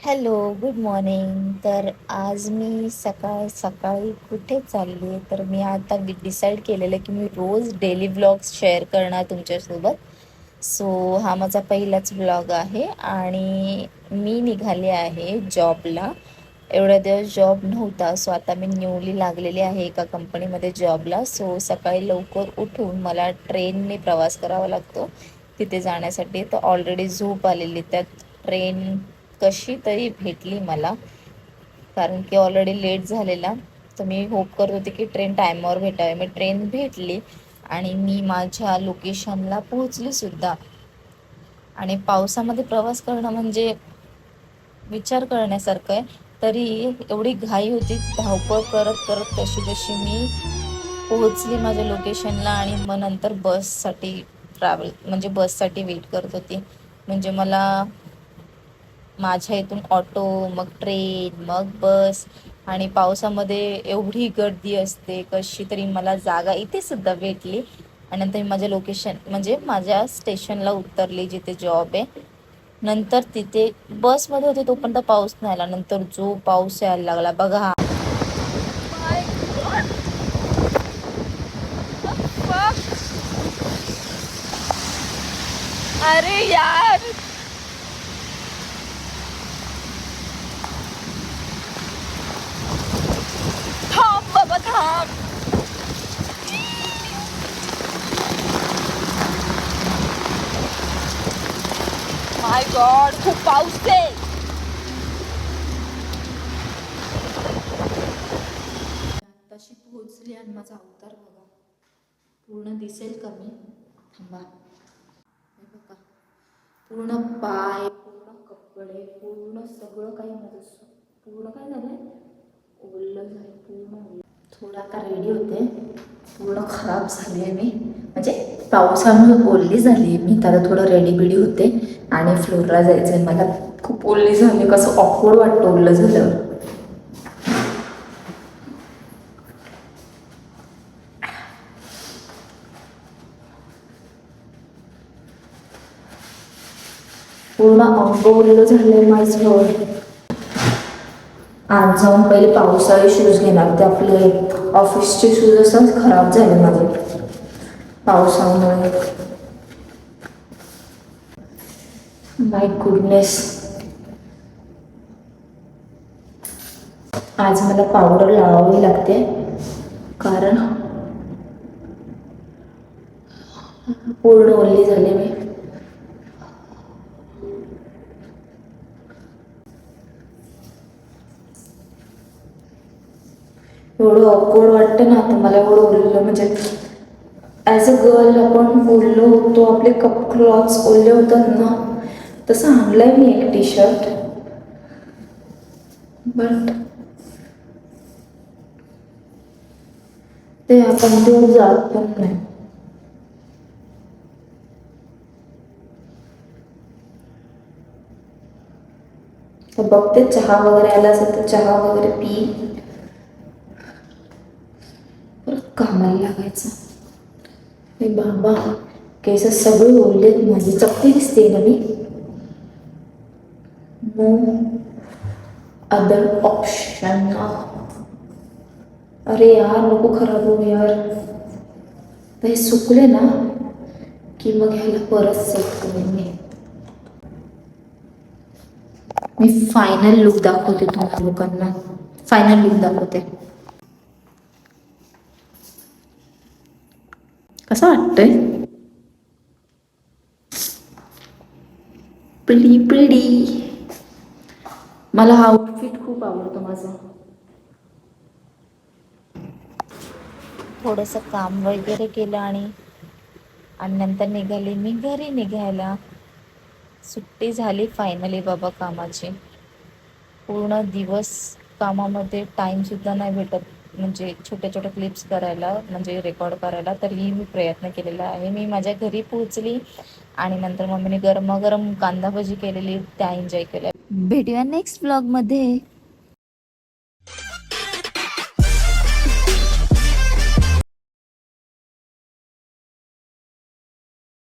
Hello, good morning. तर आज मी सकाळी सकाळी कुठे चालली आहे, तर मी आता डिसाईड केलेलं आहे की मी रोज डेली व्लॉग्स शेअर करणार तुमच्यासोबत. सो हा माझा पहिलाच व्लॉग आहे आणि मी निघाले आहे जॉबला. एवढ्या दिवस जॉब नव्हता, सो आता मी न्यूली लागलेली आहे एका कंपनीमध्ये जॉबला. सो सकाळी लवकर उठून मला ट्रेनने प्रवास करावा लागतो तिथे जाण्यासाठी. तर ऑलरेडी झोप आलेली, त्यात ट्रेन कशी तरी भेटली मला, कारण की ऑलरेडी लेट झालेला. तर मी होप करत होते की ट्रेन टायमावर भेटावी. मी ट्रेन भेटली आणि मी माझ्या लोकेशनला पोहोचली सुद्धा. आणि पावसामध्ये प्रवास करणं म्हणजे विचार करण्यासारखं आहे. तरी एवढी घाई होती, धावपळ करत करत कशी कशी मी पोहोचली माझ्या लोकेशनला. आणि मग नंतर बससाठी म्हणजे बससाठी वेट करत होती. म्हणजे मला माझ्या इथून ऑटो, मग ट्रेन, मग बस, आणि पावसामध्ये एवढी गर्दी असते. कशी तरी मला जागा इथे सुद्धा भेटली आणि नंतर मी माझ्या लोकेशन म्हणजे माझ्या स्टेशनला उतरली जिथे जॉब आहे. नंतर तिथे बसमध्ये होते तोपर्यंत पाऊस नाही आला. नंतर जो पाऊस यायला लागला बघा. अरे यार, थांब बाबा थांब. माय गॉड, खूप पाऊस आहे. तशी पोहोचली आणि माझा अवतार बघा. पूर्ण दिसेल का मी? थांबा. हे बघा, पूर्ण पाय, पूर्ण कपडे, पूर्ण सगळं काही माझं पूर्ण काय झालंय, ओललं झालं पूर्ण ओलं. थोडं आता रेडी होते. पूर्ण खराब झाली आहे मी, म्हणजे पावसामुळे ओलली झाली आहे मी. तर थोडं रेडी बिडी होते आणि फ्लोरला जायचं आहे मला. खूप ओलली झाली, कसं ऑकवर्ड वाटतं ओललं झाल्यावर. पूर्ण अंग ओललं झालंय माझं. आज जाऊन पहिले पावसाळी शूज घेणार. ते आपले ऑफिसचे शूज असतात, खराब झाले माझे पावसामुळे. माय गुडनेस. आज मला पावडर लावावी लागते कारण पूर्ण ओली झाले मी. एवढं ऑकवर्ड वाटतं ना आता मला. एवढं ओललं म्हणजे ॲज अ गर्ल आपण ओललो होतो, आपले क्लॉथ्स ओले होतात ना, तसं आणलंय मी एक टी शर्ट. बट ते आपण तेवढं जात पण नाही. तर बघते, चहा वगैरे आला असेल तर चहा वगैरे पी, परत कामाला लागायचं. हे बाबा, केस सगळे ओढलेत माझी. चपटी दिसते ना मी. No other option. अरे यार, नको खराब हो यार. तर हे सुकले ना की मग ह्याला परत सेट करेन मी. फायनल लुक दाखवते तुम्हाला लोकांना. फायनल लुक दाखवते. कसं वाटतंय? Pretty pretty. मला हा आउटफिट खूप आवडतो माझा. थोडंसं काम वगैरे केलं आणि नंतर निघाली मी घरी निघायला. सुट्टी झाली फायनली बाबा कामाची. पूर्ण दिवस कामामध्ये टाईमसुद्धा नाही भेटत, म्हणजे छोट्या छोट्या क्लिप्स करायला, म्हणजे रेकॉर्ड करायला. तरीही मी प्रयत्न केलेला आहे. मी माझ्या घरी पोहोचली आणि नंतर मम्मीने गरमागरम कांदा भजी केलेली, त्या एन्जॉय केल्या. भेटूया नेक्स्ट ब्लॉगमध्ये.